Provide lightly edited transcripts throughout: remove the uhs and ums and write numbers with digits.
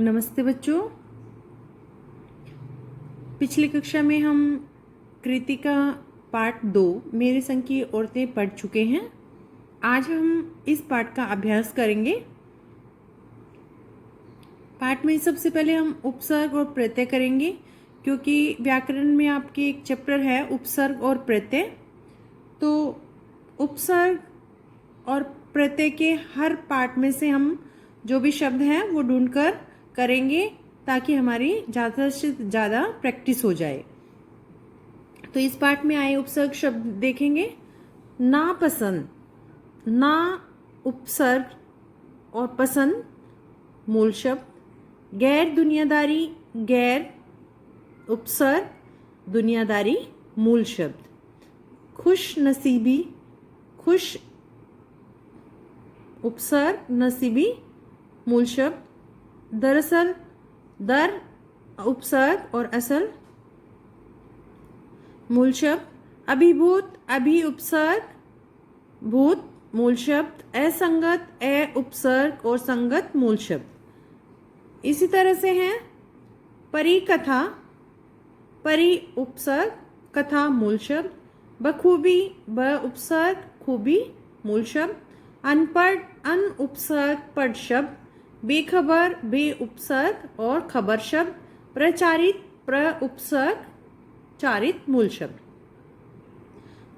नमस्ते बच्चों। पिछली कक्षा में हम कृतिका पाठ 2 मेरे संग की औरतें पढ़ चुके हैं। आज हम इस पाठ का अभ्यास करेंगे। पाठ में सबसे पहले हम उपसर्ग और प्रत्यय करेंगे, क्योंकि व्याकरण में आपके एक चैप्टर है उपसर्ग और प्रत्यय। तो उपसर्ग और प्रत्यय के हर पाठ में से हम जो भी शब्द हैं वो ढूंढकर करेंगे, ताकि हमारी ज़्यादा से ज़्यादा प्रैक्टिस हो जाए। तो इस पाठ में आए उपसर्ग शब्द देखेंगे। नापसंद, ना उपसर्ग और पसंद मूल शब्द। गैर दुनियादारी, गैर उपसर्ग, दुनियादारी मूल शब्द। खुश नसीबी, खुश उपसर्ग, नसीबी मूल शब्द। दरअसल, दर उपसर्ग और असल मूल शब्द। अभिभूत, अभि उपसर्ग, भूत मूल शब्द। असंगत, ए उपसर्ग और संगत मूल शब्द। इसी तरह से हैं परिकथा, परि उपसर्ग, कथा मूल शब्द। बखूबी, ब उपसर्ग, खूबी मूल शब्द। अनपढ़, अन उपसर्ग, पढ़ शब्द। बेखबर, बे उपसर्ग और खबर शब्द। प्रचारित, प्र उपसर्ग, चारित मूल शब्द।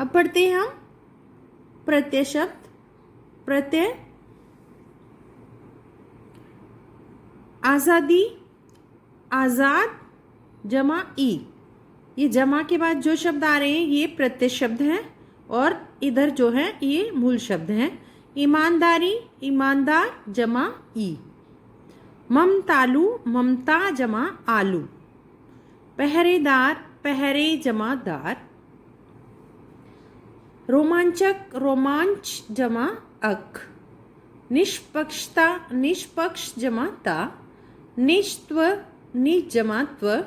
अब पढ़ते हैं हम प्रत्यय शब्द। प्रत्यय आजादी, आजाद जमा ई। ये जमा के बाद जो शब्द आ रहे हैं ये प्रत्यय शब्द हैं, और इधर जो है ये मूल शब्द हैं। ईमानदारी, ईमानदार जमा ई। ममतालु, ममता जमा आलू। पहरेदार, पहरे जमा दार। रोमांचक, रोमांच जमा अक। निष्पक्षता, निष्पक्ष जमा ता। निष्त्व, निज जमा त्व।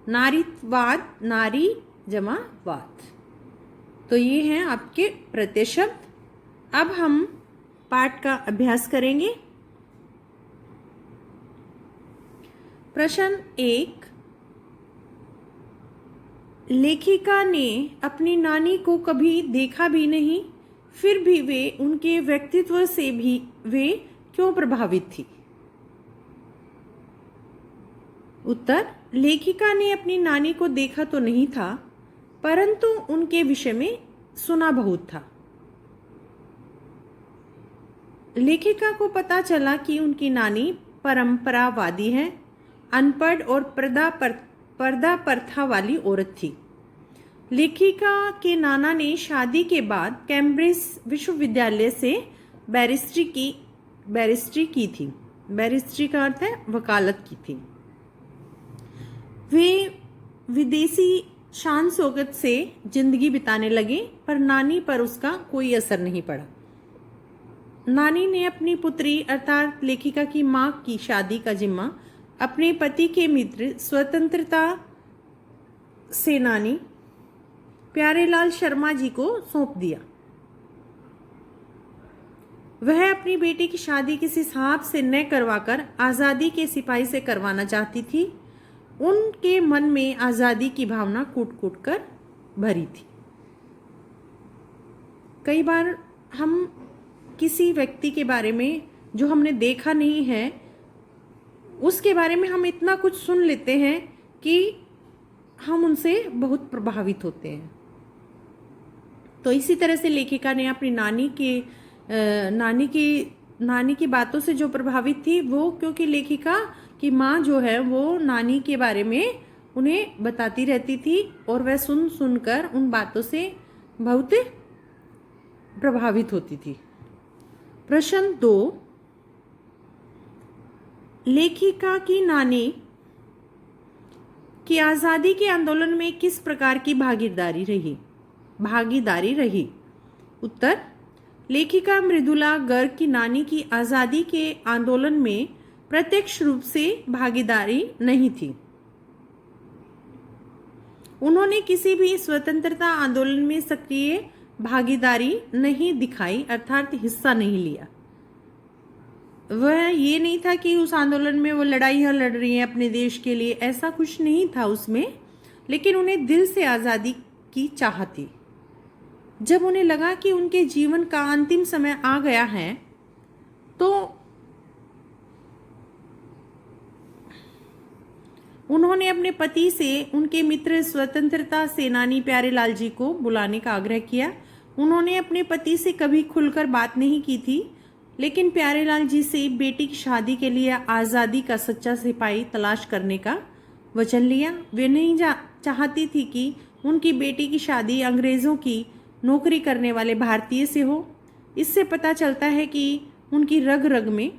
नारीत्वाद, नारी जमा वात। तो ये हैं आपके प्रत्यय शब्द। अब हम पाठ का अभ्यास करेंगे। प्रश्न 1। लेखिका ने अपनी नानी को कभी देखा भी नहीं, फिर भी वे उनके व्यक्तित्व से भी वे क्यों प्रभावित थी? उत्तर, लेखिका ने अपनी नानी को देखा तो नहीं था, परंतु उनके विषय में सुना बहुत था। लेखिका को पता चला कि उनकी नानी परंपरावादी है, अनपढ़ और पर्दा प्रथा वाली औरत थी। लेखिका के नाना ने शादी के बाद कैम्ब्रिज विश्वविद्यालय से बैरिस्ट्री की थी। बैरिस्ट्री का अर्थ है वकालत की थी। वे विदेशी शान शौकत से जिंदगी बिताने लगे, पर नानी पर उसका कोई असर नहीं पड़ा। नानी ने अपनी पुत्री अर्थात लेखिका की मां की शादी का जिम्मा अपने पति के मित्र स्वतंत्रता सेनानी प्यारेलाल शर्मा जी को सौंप दिया। वह अपनी बेटी की शादी किसी साहब से न करवाकर आज़ादी के सिपाही से करवाना चाहती थी। उनके मन में आज़ादी की भावना कूट कूट कर भरी थी। कई बार हम किसी व्यक्ति के बारे में जो हमने देखा नहीं है, उसके बारे में हम इतना कुछ सुन लेते हैं कि हम उनसे बहुत प्रभावित होते हैं। तो इसी तरह से लेखिका ने अपनी नानी की बातों से जो प्रभावित थी, वो क्योंकि लेखिका की माँ जो है वो नानी के बारे में उन्हें बताती रहती थी, और वह सुन सुनकर उन बातों से बहुत प्रभावित होती थी। प्रश्न 2। लेखिका की नानी की आज़ादी के आंदोलन में किस प्रकार की भागीदारी रही? उत्तर, लेखिका मृदुला गर्ग की नानी की आज़ादी के आंदोलन में प्रत्यक्ष रूप से भागीदारी नहीं थी। उन्होंने किसी भी स्वतंत्रता आंदोलन में सक्रिय भागीदारी नहीं दिखाई, अर्थात हिस्सा नहीं लिया। वह ये नहीं था कि उस आंदोलन में वो लड़ाइयाँ लड़ रही हैं अपने देश के लिए, ऐसा कुछ नहीं था उसमें, लेकिन उन्हें दिल से आज़ादी की चाह थी। जब उन्हें लगा कि उनके जीवन का अंतिम समय आ गया है तो उन्होंने अपने पति से उनके मित्र स्वतंत्रता सेनानी प्यारेलाल जी को बुलाने का आग्रह किया। उन्होंने अपने पति से कभी खुलकर बात नहीं की थी, लेकिन प्यारेलाल जी से बेटी की शादी के लिए आज़ादी का सच्चा सिपाही तलाश करने का वचन लिया। वे नहीं चाहती थी कि उनकी बेटी की शादी अंग्रेज़ों की नौकरी करने वाले भारतीय से हो। इससे पता चलता है कि उनकी रग रग में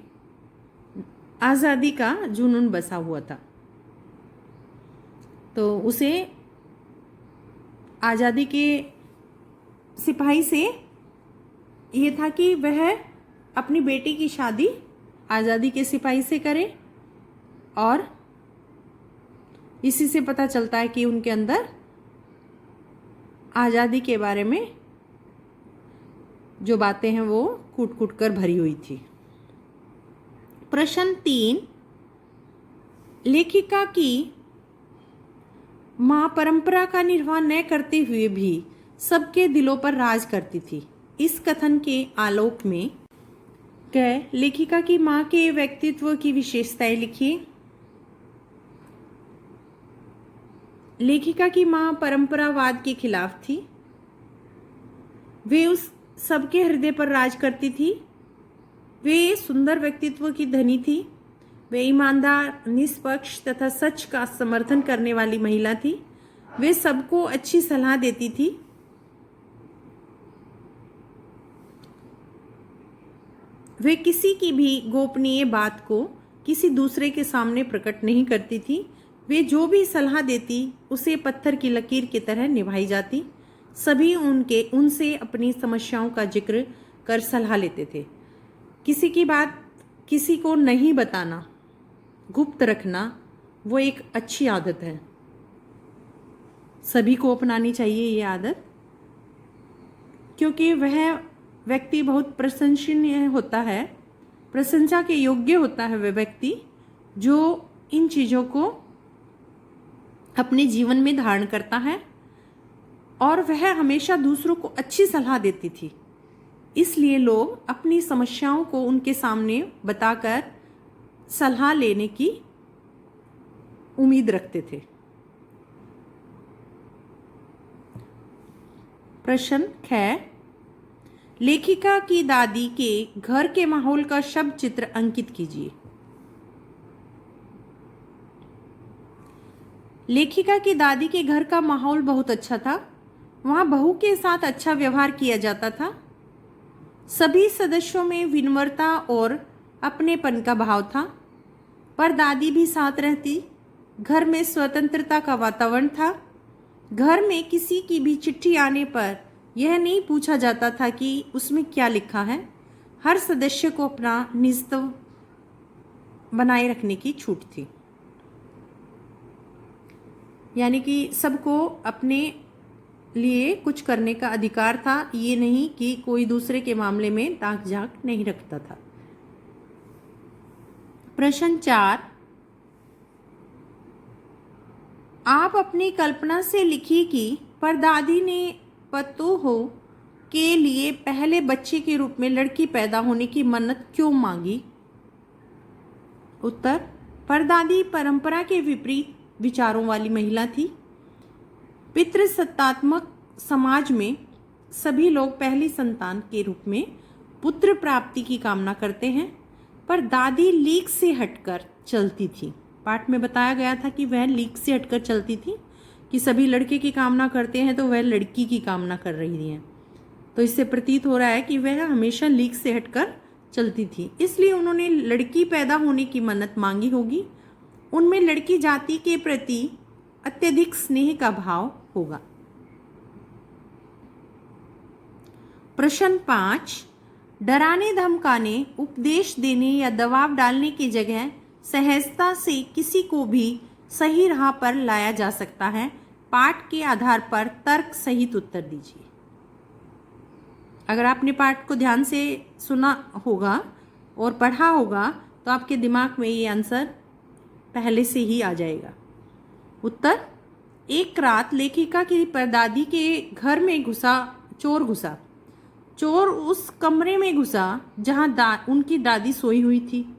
आज़ादी का जुनून बसा हुआ था। तो उसे आज़ादी के सिपाही से ये था कि वह अपनी बेटी की शादी आज़ादी के सिपाही से करे, और इसी से पता चलता है कि उनके अंदर आज़ादी के बारे में जो बातें हैं वो कूट कूट कर भरी हुई थी। प्रश्न 3, लेखिका की माँ परंपरा का निर्वाह न करते हुए भी सबके दिलों पर राज करती थी। इस कथन के आलोक में लेखिका की माँ के व्यक्तित्व की विशेषताएं लिखिए। लेखिका की माँ परंपरावाद के खिलाफ थी। वे उस सबके हृदय पर राज करती थी। वे सुंदर व्यक्तित्व की धनी थी। वे ईमानदार, निष्पक्ष तथा सच का समर्थन करने वाली महिला थी। वे सबको अच्छी सलाह देती थी। वे किसी की भी गोपनीय बात को किसी दूसरे के सामने प्रकट नहीं करती थी। वे जो भी सलाह देती उसे पत्थर की लकीर की तरह निभाई जाती। सभी उनसे अपनी समस्याओं का जिक्र कर सलाह लेते थे। किसी की बात किसी को नहीं बताना, गुप्त रखना, वो एक अच्छी आदत है। सभी को अपनानी चाहिए ये आदत, क्योंकि वह व्यक्ति बहुत प्रशंसनीय होता है, प्रशंसा के योग्य होता है वह व्यक्ति जो इन चीज़ों को अपने जीवन में धारण करता है। और वह हमेशा दूसरों को अच्छी सलाह देती थी। इसलिए लोग अपनी समस्याओं को उनके सामने बताकर सलाह लेने की उम्मीद रखते थे। प्रश्न 6, लेखिका की दादी के घर के माहौल का शब्द चित्र अंकित कीजिए। लेखिका की दादी के घर का माहौल बहुत अच्छा था। वहाँ बहू के साथ अच्छा व्यवहार किया जाता था। सभी सदस्यों में विनम्रता और अपनेपन का भाव था, पर दादी भी साथ रहती। घर में स्वतंत्रता का वातावरण था। घर में किसी की भी चिट्ठी आने पर यह नहीं पूछा जाता था कि उसमें क्या लिखा है। हर सदस्य को अपना निजत्व बनाए रखने की छूट थी। यानी कि सबको अपने लिए कुछ करने का अधिकार था। ये नहीं कि कोई दूसरे के मामले में ताक झाक नहीं रखता था। प्रश्न 4, आप अपनी कल्पना से लिखिए कि परदादी ने पतोहू के लिए पहले बच्चे के रूप में लड़की पैदा होने की मन्नत क्यों मांगी। उत्तर, परदादी परंपरा के विपरीत विचारों वाली महिला थी। पितृसत्तात्मक समाज में सभी लोग पहली संतान के रूप में पुत्र प्राप्ति की कामना करते हैं, पर दादी लीक से हटकर चलती थी। पाठ में बताया गया था कि वह लीक से हटकर चलती थी, कि सभी लड़के की कामना करते हैं तो वह लड़की की कामना कर रही हैं। तो इससे प्रतीत हो रहा है कि वह हमेशा लीक से हटकर चलती थी, इसलिए उन्होंने लड़की पैदा होने की मन्नत मांगी होगी। उनमें लड़की जाति के प्रति अत्यधिक स्नेह का भाव होगा। प्रश्न 5, डराने धमकाने, उपदेश देने या दबाव डालने की जगह सहजता से किसी को भी सही राह पर लाया जा सकता है। पाठ के आधार पर तर्क सहित उत्तर दीजिए। अगर आपने पाठ को ध्यान से सुना होगा और पढ़ा होगा तो आपके दिमाग में ये आंसर पहले से ही आ जाएगा। उत्तर, एक रात लेखिका की परदादी के घर में चोर घुसा। चोर उस कमरे में घुसा जहां उनकी दादी सोई हुई थी।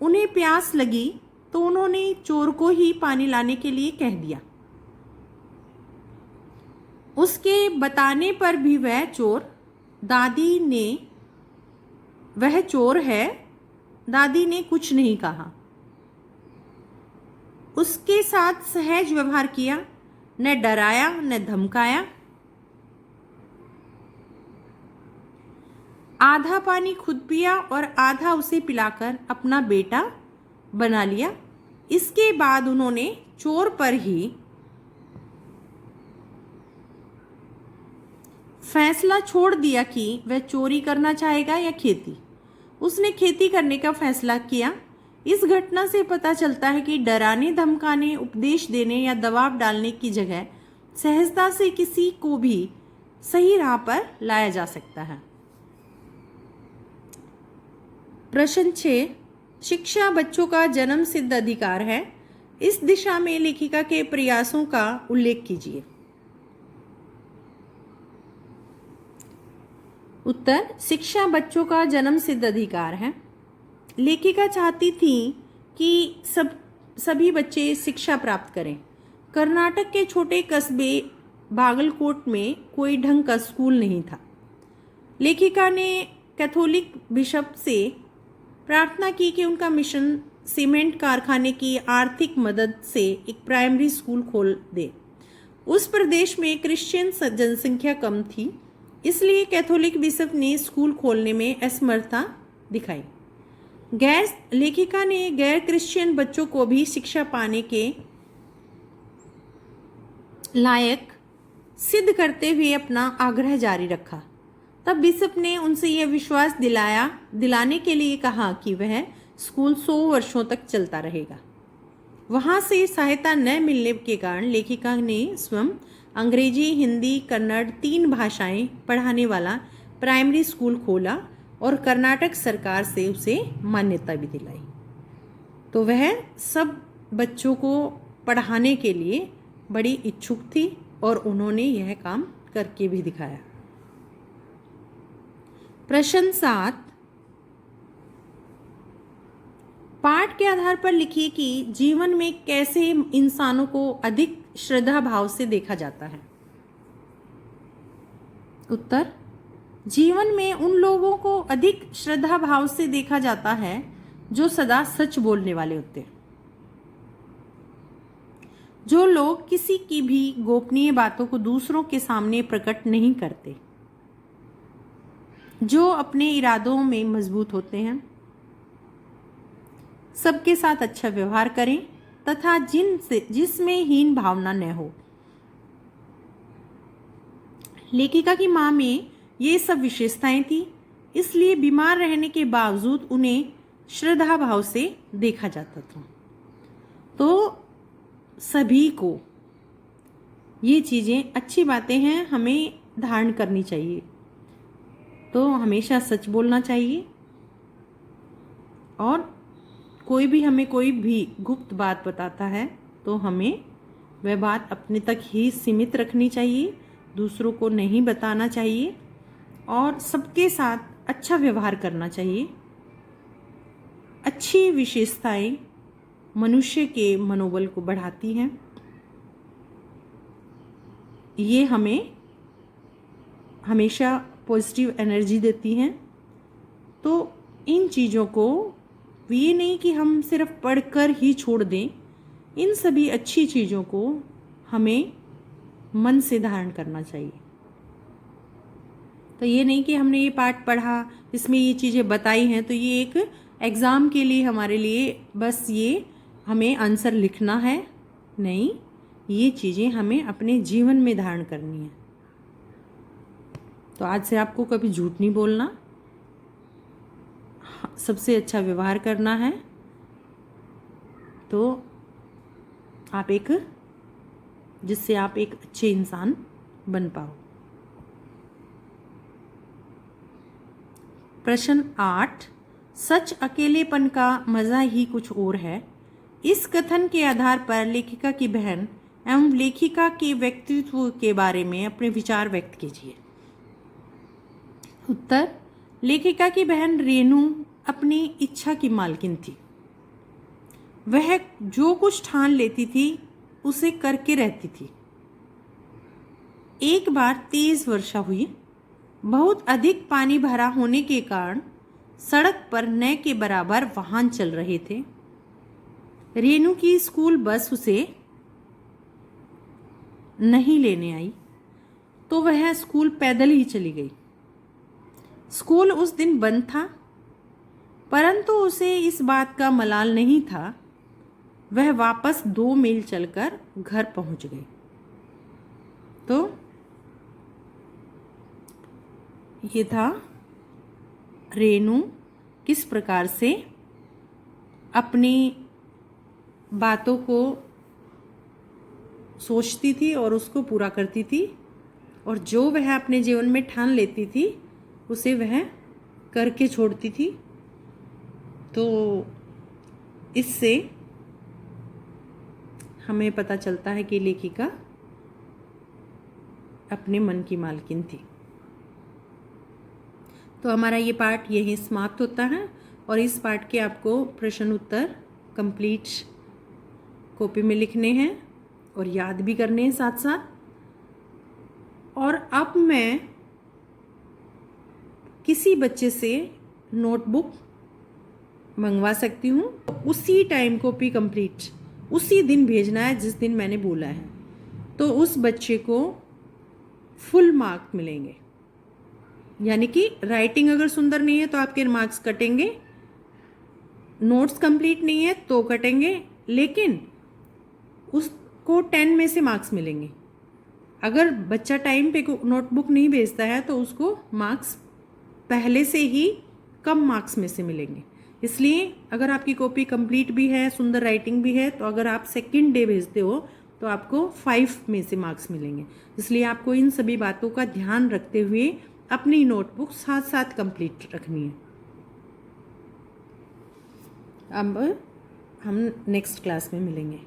उन्हें प्यास लगी तो उन्होंने चोर को ही पानी लाने के लिए कह दिया। उसके बताने पर भी वह चोर है, दादी ने कुछ नहीं कहा। उसके साथ सहज व्यवहार किया, न डराया न धमकाया। आधा पानी खुद पिया और आधा उसे पिलाकर अपना बेटा बना लिया। इसके बाद उन्होंने चोर पर ही फैसला छोड़ दिया कि वह चोरी करना चाहेगा या खेती। उसने खेती करने का फैसला किया। इस घटना से पता चलता है कि डराने, धमकाने, उपदेश देने या दबाव डालने की जगह सहजता से किसी को भी सही राह पर लाया जा सकता है। प्रश्न 6, शिक्षा बच्चों का जन्म सिद्ध अधिकार है। इस दिशा में लेखिका के प्रयासों का उल्लेख कीजिए। उत्तर, शिक्षा बच्चों का जन्म सिद्ध अधिकार है। लेखिका चाहती थी कि सभी बच्चे शिक्षा प्राप्त करें। कर्नाटक के छोटे कस्बे बागलकोट में कोई ढंग का स्कूल नहीं था। लेखिका ने कैथोलिक बिशप से प्रार्थना की कि उनका मिशन सीमेंट कारखाने की आर्थिक मदद से एक प्राइमरी स्कूल खोल दे। उस प्रदेश में क्रिश्चियन जनसंख्या कम थी, इसलिए कैथोलिक बिशप ने स्कूल खोलने में असमर्थता दिखाई। लेखिका ने गैर क्रिश्चियन बच्चों को भी शिक्षा पाने के लायक सिद्ध करते हुए अपना आग्रह जारी रखा। तब बिशप ने उनसे यह विश्वास दिलाने के लिए कहा कि वह स्कूल 100 वर्षों तक चलता रहेगा। वहां से सहायता न मिलने के कारण लेखिका ने स्वयं अंग्रेजी, हिंदी, कन्नड़ 3 भाषाएं पढ़ाने वाला प्राइमरी स्कूल खोला और कर्नाटक सरकार से उसे मान्यता भी दिलाई। तो वह सब बच्चों को पढ़ाने के लिए बड़ी इच्छुक थी और उन्होंने यह काम करके भी दिखाया। प्रश्न 7, पाठ के आधार पर लिखिए कि जीवन में कैसे इंसानों को अधिक श्रद्धा भाव से देखा जाता है। उत्तर, जीवन में उन लोगों को अधिक श्रद्धा भाव से देखा जाता है जो सदा सच बोलने वाले होते हैं। जो लोग किसी की भी गोपनीय बातों को दूसरों के सामने प्रकट नहीं करते, जो अपने इरादों में मजबूत होते हैं, सबके साथ अच्छा व्यवहार करें तथा जिसमें हीन भावना न हो। लेखिका की मां में ये सब विशेषताएं थी, इसलिए बीमार रहने के बावजूद उन्हें श्रद्धा भाव से देखा जाता था। तो सभी को ये चीज़ें अच्छी बातें हैं, हमें धारण करनी चाहिए। तो हमेशा सच बोलना चाहिए और हमें कोई भी गुप्त बात बताता है तो हमें वह बात अपने तक ही सीमित रखनी चाहिए, दूसरों को नहीं बताना चाहिए और सबके साथ अच्छा व्यवहार करना चाहिए। अच्छी विशेषताएं मनुष्य के मनोबल को बढ़ाती हैं। ये हमें हमेशा पॉजिटिव एनर्जी देती हैं। तो इन चीज़ों को ये नहीं कि हम सिर्फ पढ़कर ही छोड़ दें, इन सभी अच्छी चीज़ों को हमें मन से धारण करना चाहिए। तो ये नहीं कि हमने ये पाठ पढ़ा, इसमें ये चीज़ें बताई हैं तो ये एक एग्ज़ाम के लिए हमारे लिए बस ये हमें आंसर लिखना है। नहीं, ये चीज़ें हमें अपने जीवन में धारण करनी है। तो आज से आपको कभी झूठ नहीं बोलना, सबसे अच्छा व्यवहार करना है, तो जिससे आप एक अच्छे इंसान बन पाओ। प्रश्न 8, सच अकेलेपन का मज़ा ही कुछ और है। इस कथन के आधार पर लेखिका की बहन एवं लेखिका के व्यक्तित्व के बारे में अपने विचार व्यक्त कीजिए। उत्तर, लेखिका की बहन रेणु अपनी इच्छा की मालकिन थी। वह जो कुछ ठान लेती थी उसे करके रहती थी। एक बार तेज वर्षा हुई। बहुत अधिक पानी भरा होने के कारण सड़क पर न के बराबर वाहन चल रहे थे। रेणु की स्कूल बस उसे नहीं लेने आई तो वह स्कूल पैदल ही चली गई। स्कूल उस दिन बंद था, परंतु उसे इस बात का मलाल नहीं था। वह वापस 2 मील चलकर घर पहुंच गई। तो ये था रेणु किस प्रकार से अपनी बातों को सोचती थी और उसको पूरा करती थी, और जो वह अपने जीवन में ठान लेती थी उसे वह करके छोड़ती थी। तो इससे हमें पता चलता है कि लेखिका अपने मन की मालकिन थी। तो हमारा ये पाठ यहीं समाप्त होता है, और इस पाठ के आपको प्रश्न उत्तर कंप्लीट कॉपी में लिखने हैं और याद भी करने हैं साथ साथ। और अब मैं किसी बच्चे से नोटबुक मंगवा सकती हूँ, उसी टाइम कॉपी कंप्लीट उसी दिन भेजना है जिस दिन मैंने बोला है, तो उस बच्चे को फुल मार्क मिलेंगे। यानी कि राइटिंग अगर सुंदर नहीं है तो आपके मार्क्स कटेंगे, नोट्स कंप्लीट नहीं है तो कटेंगे, लेकिन उसको 10 में से मार्क्स मिलेंगे। अगर बच्चा टाइम पे नोटबुक नहीं भेजता है तो उसको मार्क्स पहले से ही कम मार्क्स में से मिलेंगे। इसलिए अगर आपकी कॉपी कंप्लीट भी है, सुंदर राइटिंग भी है, तो अगर आप सेकंड डे भेजते हो तो आपको 5 में से मार्क्स मिलेंगे। इसलिए आपको इन सभी बातों का ध्यान रखते हुए अपनी नोटबुक साथ साथ कंप्लीट रखनी है। अब हम नेक्स्ट क्लास में मिलेंगे।